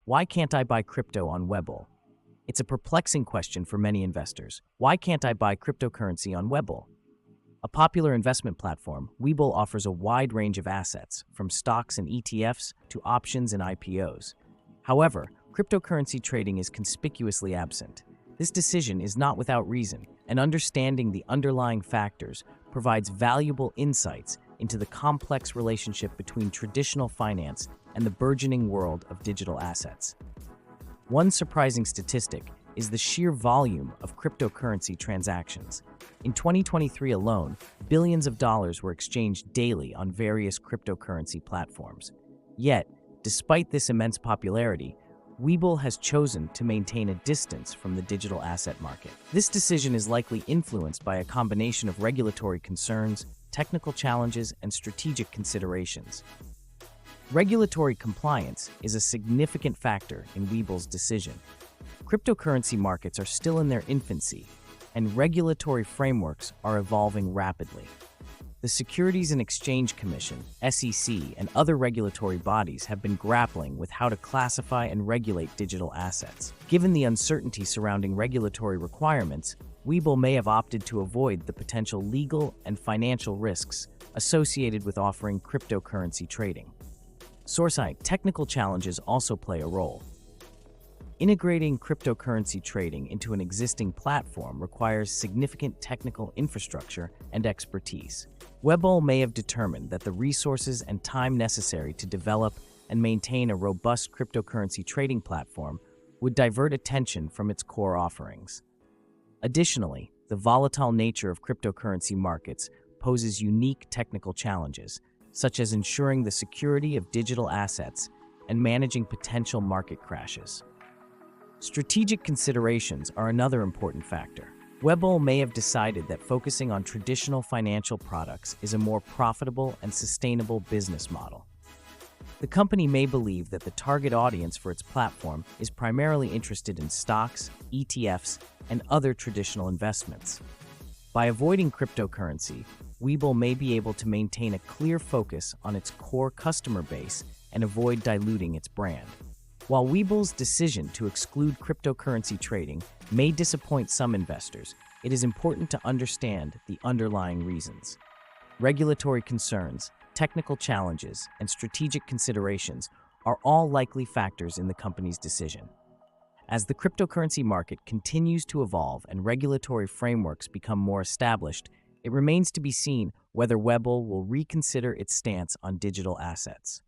Why can't I buy crypto on Webull? It's a perplexing question for many investors. Why can't I buy cryptocurrency on Webull? A popular investment platform, Webull offers a wide range of assets, from stocks and ETFs to options and IPOs. However, cryptocurrency trading is conspicuously absent. This decision is not without reason, and understanding the underlying factors provides valuable insights into the complex relationship between traditional finance and the burgeoning world of digital assets. One surprising statistic is the sheer volume of cryptocurrency transactions. In 2023 alone, billions of dollars were exchanged daily on various cryptocurrency platforms. Yet, despite this immense popularity, Webull has chosen to maintain a distance from the digital asset market. This decision is likely influenced by a combination of regulatory concerns, technical challenges, and strategic considerations. Regulatory compliance is a significant factor in Webull's decision. Cryptocurrency markets are still in their infancy, and regulatory frameworks are evolving rapidly. The Securities and Exchange Commission, SEC, and other regulatory bodies have been grappling with how to classify and regulate digital assets. Given the uncertainty surrounding regulatory requirements, Webull may have opted to avoid the potential legal and financial risks associated with offering cryptocurrency trading. Sourceside technical challenges also play a role. Integrating cryptocurrency trading into an existing platform requires significant technical infrastructure and expertise. Webull may have determined that the resources and time necessary to develop and maintain a robust cryptocurrency trading platform would divert attention from its core offerings. Additionally, the volatile nature of cryptocurrency markets poses unique technical challenges, such as ensuring the security of digital assets and managing potential market crashes. Strategic considerations are another important factor. Webull may have decided that focusing on traditional financial products is a more profitable and sustainable business model. The company may believe that the target audience for its platform is primarily interested in stocks, ETFs, and other traditional investments. By avoiding cryptocurrency, Webull may be able to maintain a clear focus on its core customer base and avoid diluting its brand. While Webull's decision to exclude cryptocurrency trading may disappoint some investors, it is important to understand the underlying reasons. Regulatory concerns, technical challenges, and strategic considerations are all likely factors in the company's decision. As the cryptocurrency market continues to evolve and regulatory frameworks become more established, it remains to be seen whether Webull will reconsider its stance on digital assets.